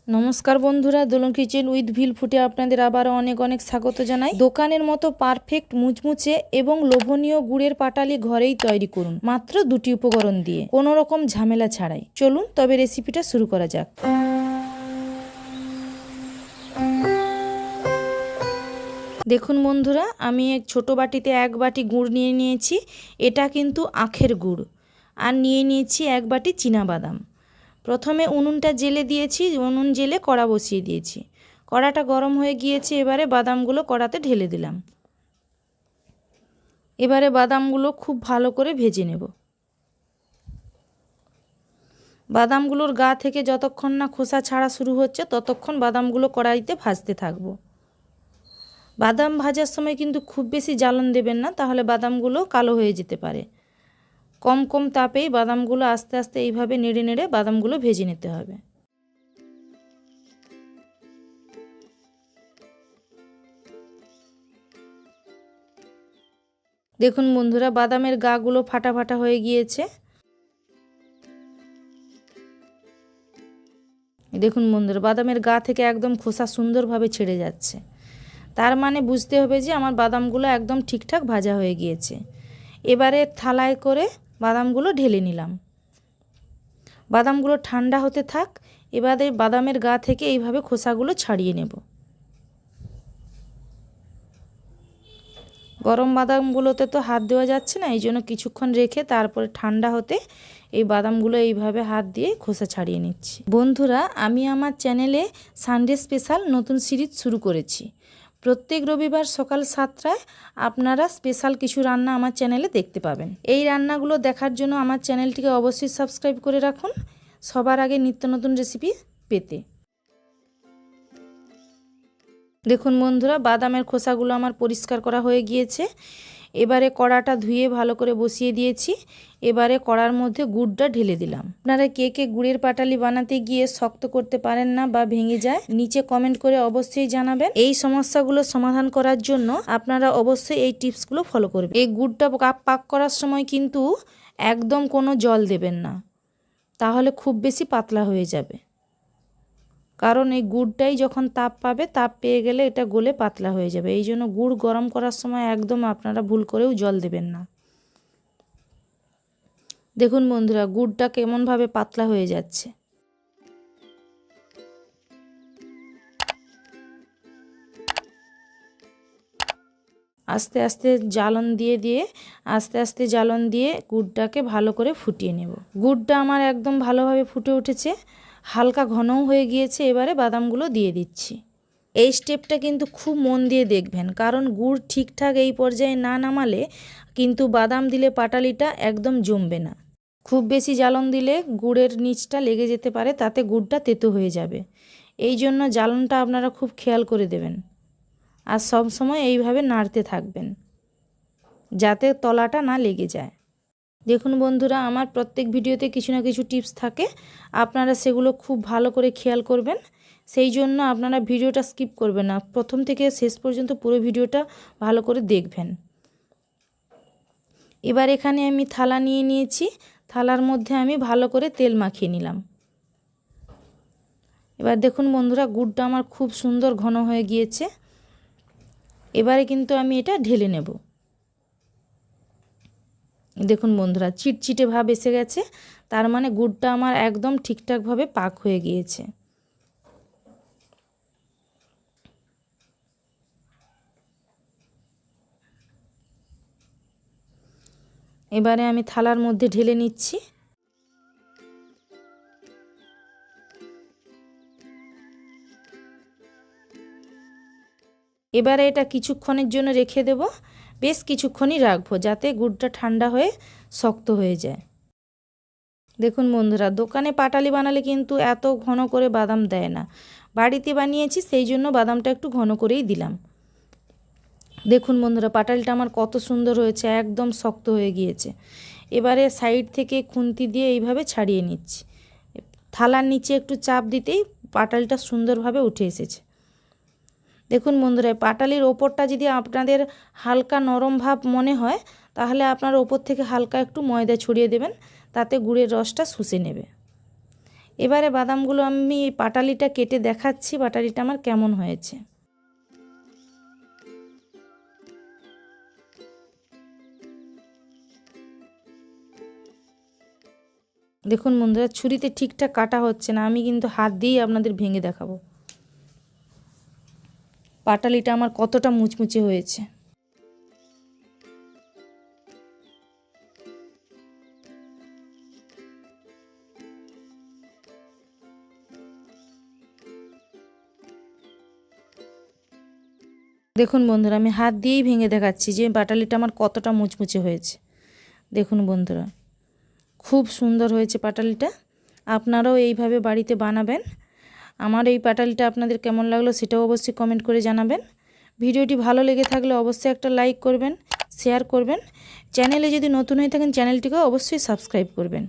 নমস্কার বন্ধুরা, দোলন kitchen with ভিল ফুটে আপনাদের আবারও অনেক অনেক স্বাগত জানাই। দোকানের মতো পারফেক্ট মুচমুচে এবং লোভনীয় গুড়ের পাটালি ঘরেই তৈরি করুন মাত্র 2টি উপকরণ দিয়ে, কোনো রকম ঝামেলা ছাড়াই। চলুন তবে রেসিপিটা শুরু করা যাক। দেখুন বন্ধুরা, আমি এক ছোট বাটিতে 1 বাটি গুড় নিয়ে নিয়েছি। এটা কিন্তু আখের গুড়। আর নিয়ে নিয়েছি 1 বাটি চীনাবাদাম। প্রথমে উনুনটা জেলে দিয়েছি, উনুন জেলে কড়া বসিয়ে দিয়েছি। কড়াটা গরম হয়ে গিয়েছে, এবারে বাদামগুলো কড়াতে ঢেলে দিলাম। এবারে বাদামগুলো খুব ভালো করে ভেজে নেব। বাদামগুলোর গা থেকে যতক্ষণ না খোসা ছাড়া শুরু হচ্ছে ততক্ষণ বাদামগুলো কড়াইতে ভাজতে থাকবো। বাদাম ভাজার সময় কিন্তু খুব বেশি জ্বালন দেবেন না, তাহলে বাদামগুলো কালো হয়ে যেতে পারে। কম কম তাপেই বাদামগুলো আস্তে আস্তে এইভাবে নেড়ে নেড়ে বাদামগুলো ভেজে নিতে হবে। দেখুন বন্ধুরা, বাদামের গাগুলো ফাটা ফাটা হয়ে গিয়েছে। দেখুন বন্ধুরা, বাদামের গা থেকে একদম খোসা সুন্দরভাবে ছেড়ে যাচ্ছে। তার মানে বুঝতে হবে যে আমার বাদামগুলো একদম ঠিকঠাক ভাজা হয়ে গিয়েছে। এবারে থালায় করে বাদামগুলো ঢেলে নিলাম। বাদামগুলো ঠান্ডা হতে থাক। এবারে বাদামের গা থেকে এইভাবে খোসাগুলো ছাড়িয়ে নেব। গরম বাদামগুলোতে তো হাত দেওয়া যাচ্ছে না, এই জন্য কিছুক্ষণ রেখে তারপরে ঠান্ডা হতে এই বাদামগুলো এইভাবে হাত দিয়ে খোসা ছাড়িয়ে নিচ্ছি। বন্ধুরা, আমি আমার চ্যানেলে সানডে স্পেশাল নতুন সিরিজ শুরু করেছি। প্রত্যেক রবিবার সকাল 7টায় আপনারা স্পেশাল কিছু রান্না আমার চ্যানেলে দেখতে পাবেন। এই রান্নাগুলো দেখার জন্য আমার চ্যানেলটিকে অবশ্যই সাবস্ক্রাইব করে রাখুন, সবার আগে নিত্য নতুন রেসিপি পেতে। দেখুন বন্ধুরা, বাদামের খোসাগুলো আমার পরিষ্কার করা হয়ে গিয়েছে। এবারে কড়াটা ধুয়ে ভালো করে বসিয়ে দিয়েছি। এবারে কড়ার মধ্যে গুড়টা ঢেলে দিলাম। আপনারা কে কে গুড়ের পাটালি বানাতে গিয়ে শক্ত করতে পারেন না বা ভেঙে যায়, নিচে কমেন্ট করে অবশ্যই জানাবেন। এই সমস্যাগুলো সমাধান করার জন্য আপনারা অবশ্যই এই টিপসগুলো ফলো করবেন। এই গুড়টা পাক করার সময় কিন্তু একদম কোনো জল দেবেন না, তাহলে খুব বেশি পাতলা হয়ে যাবে। কারণ এই গুড়টাই যখন তাপ পাবে, তাপ পেয়ে গেলে এটা গলে পাতলা হয়ে যাবে। এই জন্য গুড় গরম করার সময় একদম আপনারা ভুল করেও জল দেবেন না। দেখুন বন্ধুরা, গুড়টা কেমনভাবে পাতলা হয়ে যাচ্ছে। আস্তে আস্তে জ্বালন দিয়ে আস্তে আস্তে জ্বালন দিয়ে গুড়টাকে ভালো করে ফুটিয়ে নেব। গুড়টা আমার একদম ভালোভাবে ফুটে উঠেছে, হালকা ঘনও হয়ে গিয়েছে। এবারে বাদামগুলো দিয়ে দিচ্ছি। এই স্টেপটা কিন্তু খুব মন দিয়ে দেখবেন, কারণ গুড় ঠিকঠাক এই পর্যায়ে না নামালে কিন্তু বাদাম দিলে পাটালিটা একদম জমবে না। খুব বেশি জ্বালন দিলে গুড়ের নিচটা লেগে যেতে পারে, তাতে গুড়টা তেতো হয়ে যাবে। এই জন্য জ্বালনটা আপনারা খুব খেয়াল করে দেবেন, আর সব সময় এইভাবে নাড়তে থাকবেন যাতে তলাটা না লেগে যায়। দেখুন বন্ধুরা, আমার প্রত্যেক ভিডিওতে কিছু না কিছু টিপস থাকে, আপনারা সেগুলো খুব ভালো করে খেয়াল করবেন। সেই জন্য আপনারা ভিডিওটা স্কিপ করবেন না, প্রথম থেকে শেষ পর্যন্ত পুরো ভিডিওটা ভালো করে দেখবেন। এবার এখানে আমি থালা নিয়ে নিয়েছি, থালার মধ্যে আমি ভালো করে তেল মাখিয়ে নিলাম। এবার দেখুন বন্ধুরা, গুড়টা আমার খুব সুন্দর ঘন হয়ে গিয়েছে। এবারে কিন্তু আমি এটা ঢেলে নেব। দেখুন বন্ধুরা, চিটচিটে ভাব এসে গেছে, তার মানে গুড়টা আমার একদম ঠিকঠাকভাবে পাক হয়ে গিয়েছে। এবারে আমি থালার মধ্যে ঢেলে নিচ্ছি। এবারে এটা কিছুক্ষণের জন্য রেখে দেব, বেশ কিছুক্ষণই রাখবো যাতে গুড়টা ঠান্ডা হয়ে শক্ত হয়ে যায়। দেখুন বন্ধুরা, দোকানে পাটালি বানালে কিন্তু এত ঘন করে বাদাম দেয় না, বাড়িতে বানিয়েছি সেই জন্য বাদামটা একটু ঘন করেই দিলাম। দেখুন বন্ধুরা, পাটালিটা আমার কত সুন্দর হয়েছে, একদম শক্ত হয়ে গিয়েছে। এবারে সাইড থেকে খুন্তি দিয়ে এইভাবে ছাড়িয়ে নিচ্ছি। থালার নিচে একটু চাপ দিতেই পাটালিটা সুন্দরভাবে উঠে এসেছে। দেখুন বন্ধুরা, পাটালির ওপরটা যদি আপনাদের হালকা নরম ভাব মনে হয়, তাহলে আপনার ওপর থেকে হালকা একটু ময়দা ছড়িয়ে দেবেন, তাতে গুড়ের রসটা শুষে নেবে। এবারে বাদামগুলো আমি পাটালিটা কেটে দেখাচ্ছি পাটালিটা আমার কেমন হয়েছে। দেখুন বন্ধুরা, ছুরিতে ঠিকঠাক কাটা হচ্ছে না, আমি কিন্তু হাত দিয়েই আপনাদের ভেঙে দেখাবো পাটালিটা আমার কতটা মুচমুচে হয়েছে। দেখুন বন্ধুরা, আমি হাত দিয়েই ভেঙে দেখাচ্ছি যে পাটালিটা আমার কতটা মুচমুচে হয়েছে। দেখুন বন্ধুরা, খুব সুন্দর হয়েছে পাটালিটা। আপনারাও এইভাবে বাড়িতে বানাবেন। আমার এই পাটালিটা আপনাদের কেমন লাগলো সেটাও অবশ্যই কমেন্ট করে জানাবেন। ভিডিওটি ভালো লেগে থাকলে অবশ্যই একটা লাইক করবেন, শেয়ার করবেন। চ্যানেলে যদি নতুন হয়ে থাকেন চ্যানেলটিকেও অবশ্যই সাবস্ক্রাইব করবেন।